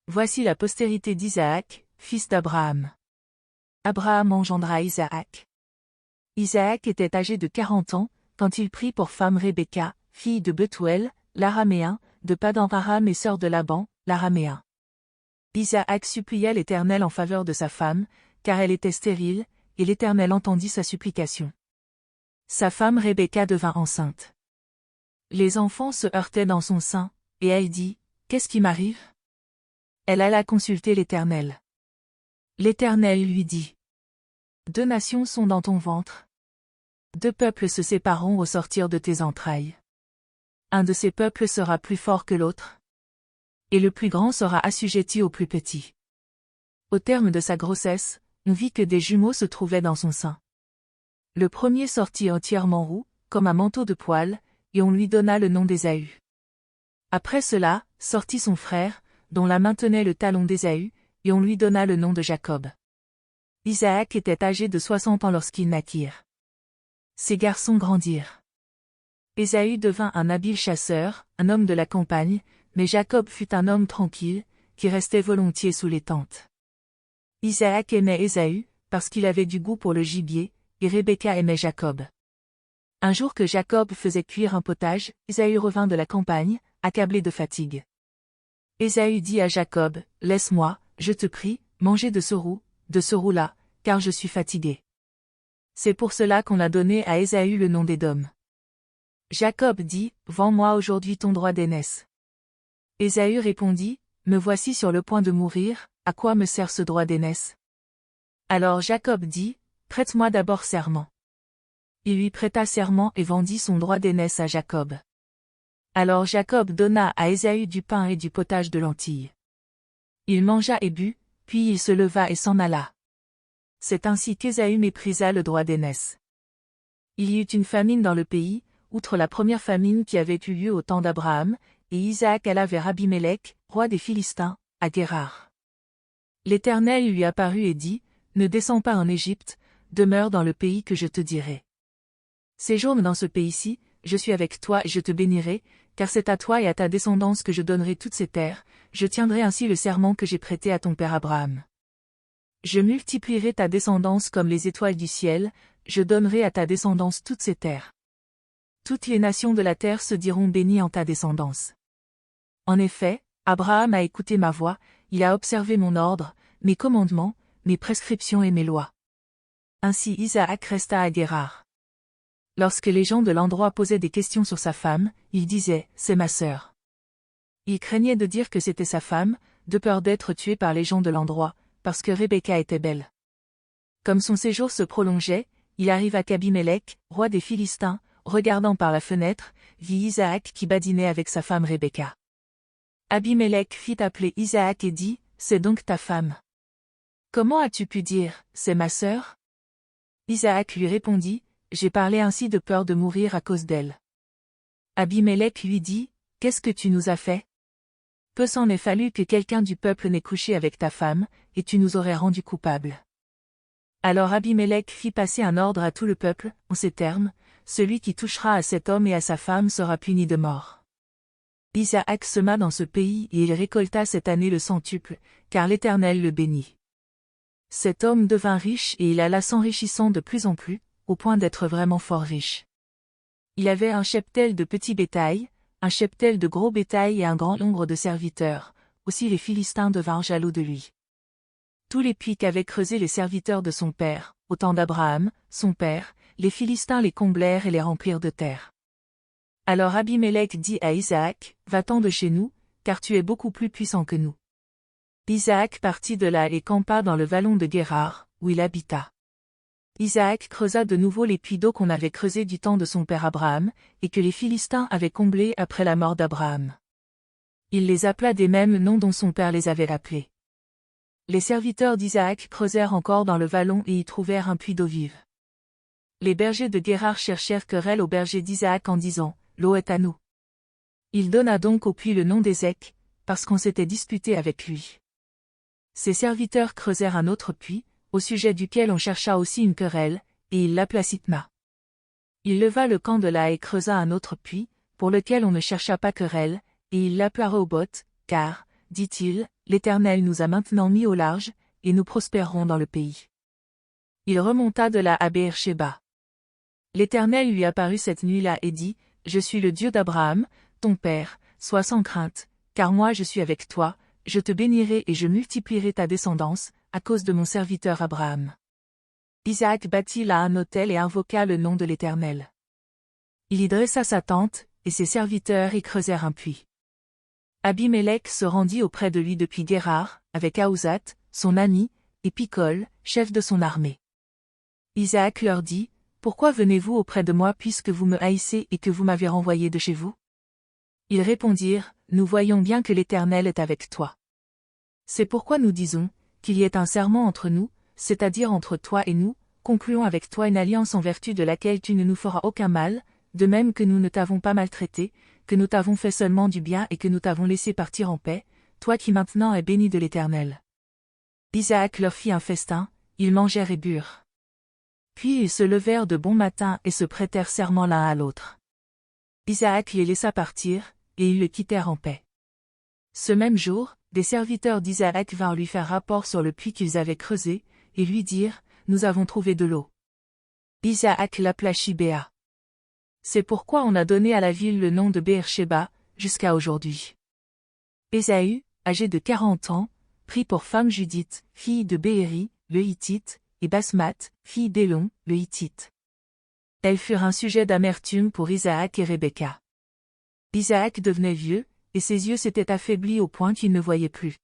Voici la postérité d'Isaac, fils d'Abraham. Abraham engendra Isaac. Isaac était âgé de 40 ans, quand il prit pour femme Rebecca, fille de Bethuel, l'Araméen, de Padan-Aram et sœur de Laban, l'Araméen. Isaac supplia l'Éternel en faveur de sa femme, car elle était stérile, et l'Éternel entendit sa supplication. Sa femme Rebecca devint enceinte. Les enfants se heurtaient dans son sein, et elle dit, « Qu'est-ce qui m'arrive ?» Elle alla consulter l'Éternel. L'Éternel lui dit, « 2 nations sont dans ton ventre. 2 peuples se sépareront au sortir de tes entrailles. Un de ces peuples sera plus fort que l'autre, et le plus grand sera assujetti au plus petit. » Au terme de sa grossesse, on vit que des jumeaux se trouvaient dans son sein. Le premier sortit entièrement roux, comme un manteau de poil, et on lui donna le nom d'Ésaü. Après cela, sortit son frère, dont la main tenait le talon d'Ésaü, et on lui donna le nom de Jacob. Isaac était âgé de 60 ans lorsqu'ils naquirent. Ses garçons grandirent. Ésaü devint un habile chasseur, un homme de la campagne, mais Jacob fut un homme tranquille, qui restait volontiers sous les tentes. Isaac aimait Ésaü, parce qu'il avait du goût pour le gibier, et Rebecca aimait Jacob. Un jour que Jacob faisait cuire un potage, Ésaü revint de la campagne, accablé de fatigue. Ésaü dit à Jacob, « Laisse-moi, je te prie, manger de ce roux-là, car je suis fatigué. » C'est pour cela qu'on a donné à Ésaü le nom d'Édom. Jacob dit, « Vends-moi aujourd'hui ton droit d'aînesse. » Ésaü répondit, « Me voici sur le point de mourir, à quoi me sert ce droit d'aînesse ?» Alors Jacob dit, « Prête-moi d'abord serment. » Il lui prêta serment et vendit son droit d'aînesse à Jacob. Alors Jacob donna à Ésaü du pain et du potage de lentilles. Il mangea et but, puis il se leva et s'en alla. C'est ainsi qu'Ésaü méprisa le droit d'aînesse. Il y eut une famine dans le pays, outre la première famine qui avait eu lieu au temps d'Abraham, et Isaac alla vers Abimélec, roi des Philistins, à Guérar. L'Éternel lui apparut et dit, « Ne descends pas en Égypte, demeure dans le pays que je te dirai. Séjourne dans ce pays-ci, je suis avec toi et je te bénirai, car c'est à toi et à ta descendance que je donnerai toutes ces terres, je tiendrai ainsi le serment que j'ai prêté à ton père Abraham. Je multiplierai ta descendance comme les étoiles du ciel, je donnerai à ta descendance toutes ces terres. Toutes les nations de la terre se diront bénies en ta descendance. En effet, Abraham a écouté ma voix, il a observé mon ordre, mes commandements, mes prescriptions et mes lois. » Ainsi Isaac resta à Guérar. Lorsque les gens de l'endroit posaient des questions sur sa femme, il disait, « C'est ma sœur. » Il craignait de dire que c'était sa femme, de peur d'être tué par les gens de l'endroit, parce que Rebecca était belle. Comme son séjour se prolongeait, il arriva qu'Abimélec, roi des Philistins, regardant par la fenêtre, vit Isaac qui badinait avec sa femme Rebecca. Abimélec fit appeler Isaac et dit, « C'est donc ta femme. Comment as-tu pu dire, c'est ma sœur ?» Isaac lui répondit, « J'ai parlé ainsi de peur de mourir à cause d'elle. » Abimélec lui dit, « Qu'est-ce que tu nous as fait? Peu s'en est fallu que quelqu'un du peuple n'ait couché avec ta femme, et tu nous aurais rendus coupables. » Alors Abimélec fit passer un ordre à tout le peuple, en ces termes, « Celui qui touchera à cet homme et à sa femme sera puni de mort. » Isaac sema dans ce pays et il récolta cette année le centuple, car l'Éternel le bénit. Cet homme devint riche et il alla s'enrichissant de plus en plus, au point d'être vraiment fort riche. Il avait un cheptel de petit bétail, un cheptel de gros bétail et un grand nombre de serviteurs, aussi les Philistins devinrent jaloux de lui. Tous les puits qu'avaient creusés les serviteurs de son père, au temps d'Abraham, son père, les Philistins les comblèrent et les remplirent de terre. Alors Abimélec dit à Isaac, « Va-t'en de chez nous, car tu es beaucoup plus puissant que nous. » Isaac partit de là et campa dans le vallon de Guérar, où il habita. Isaac creusa de nouveau les puits d'eau qu'on avait creusés du temps de son père Abraham, et que les Philistins avaient comblés après la mort d'Abraham. Il les appela des mêmes noms dont son père les avait appelés. Les serviteurs d'Isaac creusèrent encore dans le vallon et y trouvèrent un puits d'eau vive. Les bergers de Guérar cherchèrent querelle aux bergers d'Isaac en disant, « L'eau est à nous. » Il donna donc au puits le nom d'Ézek, parce qu'on s'était disputé avec lui. Ses serviteurs creusèrent un autre puits, au sujet duquel on chercha aussi une querelle, et il l'appela Sitma. Il leva le camp de là et creusa un autre puits, pour lequel on ne chercha pas querelle, et il l'appela Rehoboth, car, dit-il, l'Éternel nous a maintenant mis au large, et nous prospérerons dans le pays. Il remonta de là à Beer-Shéba. L'Éternel lui apparut cette nuit-là et dit, Je suis le Dieu d'Abraham, ton père, sois sans crainte, car moi je suis avec toi, je te bénirai et je multiplierai ta descendance, à cause de mon serviteur Abraham. Isaac bâtit là un autel et invoqua le nom de l'Éternel. Il y dressa sa tente, et ses serviteurs y creusèrent un puits. Abimélec se rendit auprès de lui depuis Guérar, avec Ahuzat, son ami, et Picol, chef de son armée. Isaac leur dit, Pourquoi venez-vous auprès de moi puisque vous me haïssez et que vous m'avez renvoyé de chez vous? Ils répondirent, Nous voyons bien que l'Éternel est avec toi. C'est pourquoi nous disons, qu'il y ait un serment entre nous, c'est-à-dire entre toi et nous, concluons avec toi une alliance en vertu de laquelle tu ne nous feras aucun mal, de même que nous ne t'avons pas maltraité, que nous t'avons fait seulement du bien et que nous t'avons laissé partir en paix, toi qui maintenant es béni de l'Éternel. Isaac leur fit un festin, ils mangèrent et burent. Puis ils se levèrent de bon matin et se prêtèrent serment l'un à l'autre. Isaac les laissa partir, et ils le quittèrent en paix. Ce même jour, des serviteurs d'Isaac vinrent lui faire rapport sur le puits qu'ils avaient creusé, et lui dirent, Nous avons trouvé de l'eau. Isaac l'appela Shibéa. C'est pourquoi on a donné à la ville le nom de Beer-Shéba, jusqu'à aujourd'hui. Ésaü, âgé de 40 ans, prit pour femme Judith, fille de Béhéri, le Hittite, et Basmath, fille d'Élon, le Hittite. Elles furent un sujet d'amertume pour Isaac et Rebecca. Isaac devenait vieux, et ses yeux s'étaient affaiblis au point qu'il ne voyait plus.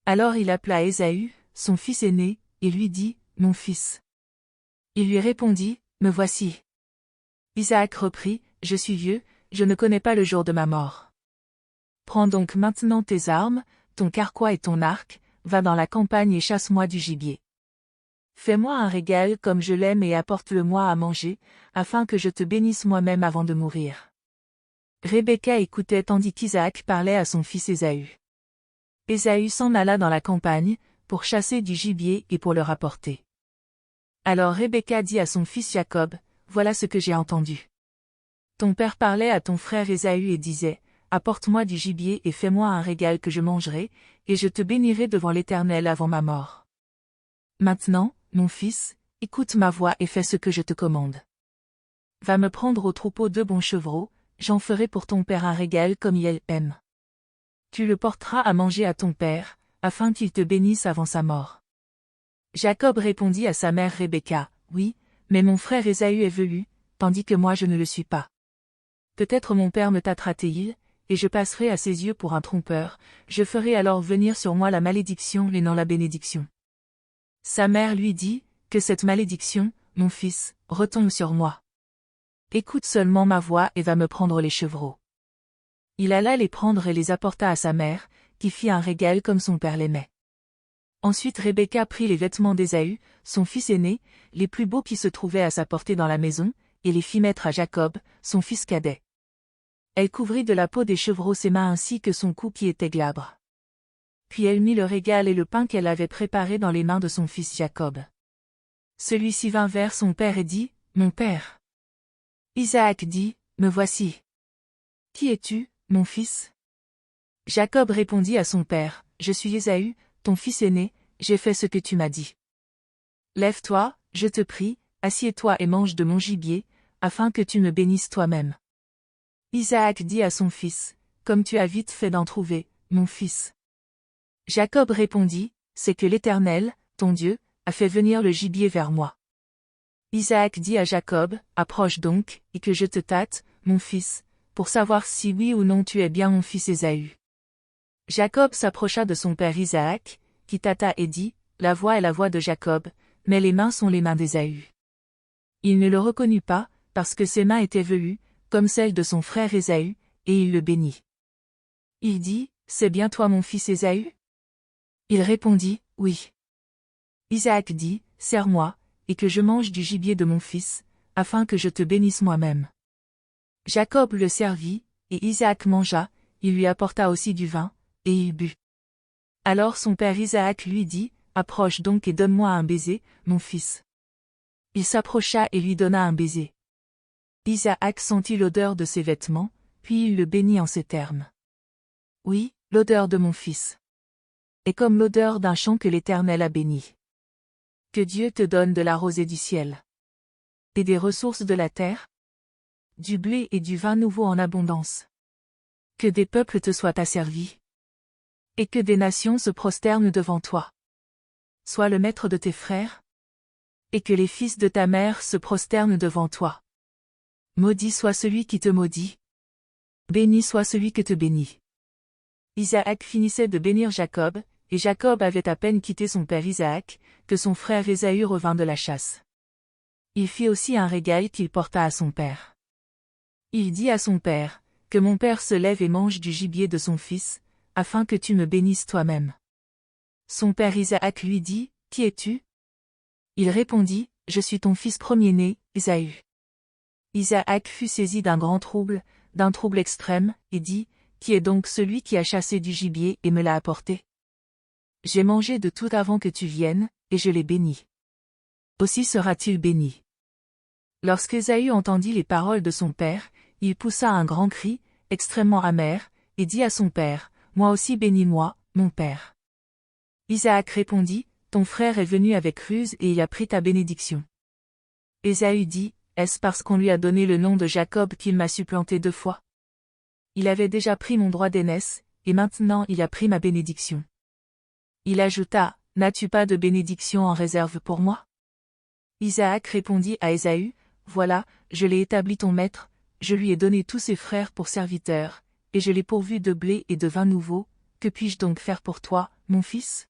Alors il appela Ésaü, son fils aîné, et lui dit, Mon fils. Il lui répondit, Me voici. Isaac reprit, Je suis vieux, je ne connais pas le jour de ma mort. Prends donc maintenant tes armes, ton carquois et ton arc, va dans la campagne et chasse-moi du gibier. Fais-moi un régal comme je l'aime et apporte-le-moi à manger, afin que je te bénisse moi-même avant de mourir. Rebecca écoutait tandis qu'Isaac parlait à son fils Ésaü. Ésaü s'en alla dans la campagne, pour chasser du gibier et pour le rapporter. Alors Rebecca dit à son fils Jacob, Voilà ce que j'ai entendu. Ton père parlait à ton frère Ésaü et disait, Apporte-moi du gibier et fais-moi un régal que je mangerai, et je te bénirai devant l'Éternel avant ma mort. Maintenant, mon fils, écoute ma voix et fais ce que je te commande. Va me prendre au troupeau 2 bons chevreaux, j'en ferai pour ton père un régal comme il aime. Tu le porteras à manger à ton père, afin qu'il te bénisse avant sa mort. Jacob répondit à sa mère Rebecca, Oui, mais mon frère Ésaü est velu, tandis que moi je ne le suis pas. Peut-être mon père me tâtera-t-il, et je passerai à ses yeux pour un trompeur, je ferai alors venir sur moi la malédiction et non la bénédiction. Sa mère lui dit, Que cette malédiction, mon fils, retombe sur moi. Écoute seulement ma voix et va me prendre les chevreaux. Il alla les prendre et les apporta à sa mère, qui fit un régal comme son père l'aimait. Ensuite Rebecca prit les vêtements d'Ésaü, son fils aîné, les plus beaux qui se trouvaient à sa portée dans la maison, et les fit mettre à Jacob, son fils cadet. Elle couvrit de la peau des chevreaux ses mains ainsi que son cou qui était glabre. Puis elle mit le régal et le pain qu'elle avait préparé dans les mains de son fils Jacob. Celui-ci vint vers son père et dit, Mon père. Isaac dit, Me voici. Qui es-tu, mon fils? Jacob répondit à son père, Je suis Ésaü, ton fils aîné, j'ai fait ce que tu m'as dit. Lève-toi, je te prie, assieds-toi et mange de mon gibier, afin que tu me bénisses toi-même. Isaac dit à son fils, Comme tu as vite fait d'en trouver, mon fils. Jacob répondit, C'est que l'Éternel, ton Dieu, a fait venir le gibier vers moi. Isaac dit à Jacob, Approche donc, et que je te tâte, mon fils, pour savoir si oui ou non tu es bien mon fils Ésaü. Jacob s'approcha de son père Isaac, qui tâta et dit, La voix est la voix de Jacob, mais les mains sont les mains d'Ésaü. Il ne le reconnut pas, parce que ses mains étaient velues, comme celles de son frère Ésaü, et il le bénit. Il dit, C'est bien toi mon fils Ésaü? Il répondit, Oui. Isaac dit, Sers-moi, et que je mange du gibier de mon fils, afin que je te bénisse moi-même. Jacob le servit, et Isaac mangea, il lui apporta aussi du vin, et il but. Alors son père Isaac lui dit, Approche donc et donne-moi un baiser, mon fils. Il s'approcha et lui donna un baiser. Isaac sentit l'odeur de ses vêtements, puis il le bénit en ces termes. Oui, L'odeur de mon fils est comme l'odeur d'un champ que l'Éternel a béni. Que Dieu te donne de la rosée du ciel et des ressources de la terre, du blé et du vin nouveau en abondance. Que des peuples te soient asservis et que des nations se prosternent devant toi. Sois le maître de tes frères et que les fils de ta mère se prosternent devant toi. Maudit soit celui qui te maudit. Béni soit celui que te bénit. Isaac finissait de bénir Jacob, et Jacob avait à peine quitté son père Isaac, que son frère Ésaü revint de la chasse. Il fit aussi un régal qu'il porta à son père. Il dit à son père, que mon père se lève et mange du gibier de son fils, afin que tu me bénisses toi-même. Son père Isaac lui dit, Qui es-tu? Il répondit, Je suis ton fils premier-né, Ésaü. Isaac fut saisi d'un grand trouble, d'un trouble extrême, et dit, Qui est donc celui qui a chassé du gibier et me l'a apporté? J'ai mangé de tout avant que tu viennes, et je l'ai béni. Aussi sera-t-il béni. Lorsqu'Ésaü entendit les paroles de son père, il poussa un grand cri, extrêmement amer, et dit à son père, Moi aussi bénis-moi, mon père. Isaac répondit, Ton frère est venu avec ruse et il a pris ta bénédiction. Ésaü dit, Est-ce parce qu'on lui a donné le nom de Jacob qu'il m'a supplanté 2 fois? Il avait déjà pris mon droit d'aînesse, et maintenant il a pris ma bénédiction. Il ajouta, N'as-tu pas de bénédiction en réserve pour moi? Isaac répondit à Ésaü, Voilà, je l'ai établi ton maître, je lui ai donné tous ses frères pour serviteurs, et je l'ai pourvu de blé et de vin nouveau, que puis-je donc faire pour toi, mon fils?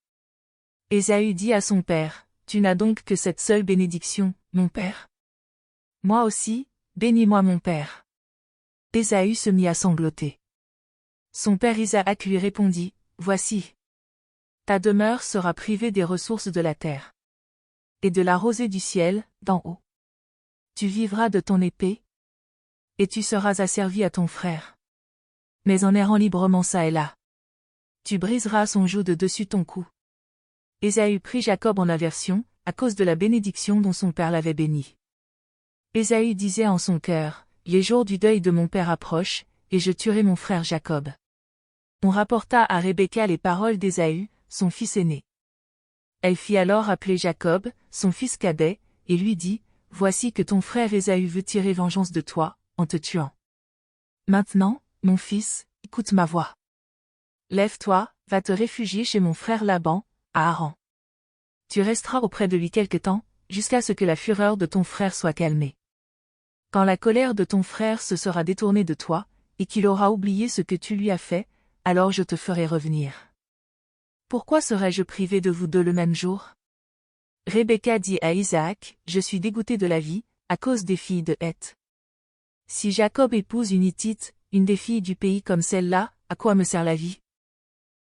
Ésaü dit à son père, Tu n'as donc que cette seule bénédiction, mon père? Moi aussi, bénis-moi mon père. Ésaü se mit à sangloter. Son père Isaac lui répondit, Voici. Ta demeure sera privée des ressources de la terre et de la rosée du ciel, d'en haut. Tu vivras de ton épée, et tu seras asservi à ton frère. Mais en errant librement çà et là, tu briseras son joug de dessus ton cou. Ésaü prit Jacob en aversion, à cause de la bénédiction dont son père l'avait béni. Ésaü disait en son cœur, Les jours du deuil de mon père approchent, et je tuerai mon frère Jacob. On rapporta à Rebecca les paroles d'Ésaü, son fils aîné. Elle fit alors appeler Jacob, son fils cadet, et lui dit, Voici que ton frère Ésaü veut tirer vengeance de toi, en te tuant. Maintenant, mon fils, écoute ma voix. Lève-toi, va te réfugier chez mon frère Laban, à Haran. Tu resteras auprès de lui quelque temps, jusqu'à ce que la fureur de ton frère soit calmée. Quand la colère de ton frère se sera détournée de toi, et qu'il aura oublié ce que tu lui as fait, alors je te ferai revenir. Pourquoi serais-je privé de vous deux le même jour? Rebecca dit à Isaac, Je suis dégoûtée de la vie, à cause des filles de Heth. Si Jacob épouse une Hittite, une des filles du pays comme celle-là, à quoi me sert la vie?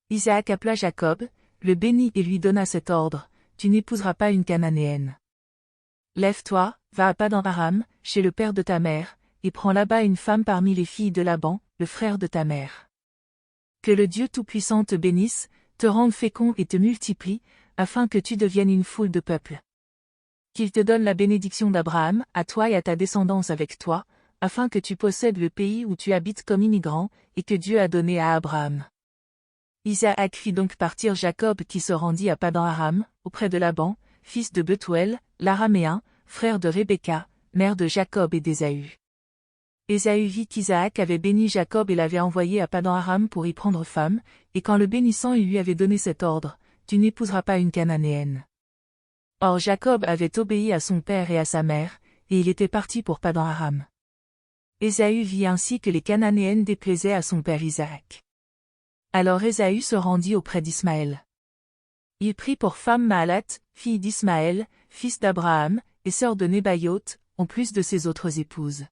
Isaac appela Jacob, le bénit et lui donna cet ordre, Tu n'épouseras pas une Cananéenne. Lève-toi, va à Padan-Aram, chez le père de ta mère, et prends là-bas une femme parmi les filles de Laban, le frère de ta mère. Que le Dieu Tout-Puissant te bénisse, te rende fécond et te multiplie, afin que tu deviennes une foule de peuples. Qu'il te donne la bénédiction d'Abraham, à toi et à ta descendance avec toi, afin que tu possèdes le pays où tu habites comme immigrant, et que Dieu a donné à Abraham. Isaac fit donc partir Jacob qui se rendit à Padan-Aram, auprès de Laban, fils de Bethuel, l'Araméen, frère de Rebecca, mère de Jacob et d'Ésaü. Ésaü vit qu'Isaac avait béni Jacob et l'avait envoyé à Padan-Aram pour y prendre femme, et qu'en le bénissant il lui avait donné cet ordre, Tu n'épouseras pas une Cananéenne. Or Jacob avait obéi à son père et à sa mère, et il était parti pour Padan-Aram. Ésaü vit ainsi que les Cananéennes déplaisaient à son père Isaac. Alors Ésaü se rendit auprès d'Ismaël. Il prit pour femme Mahalat, fille d'Ismaël, fils d'Abraham, et sœur de Nébaïoth, en plus de ses autres épouses.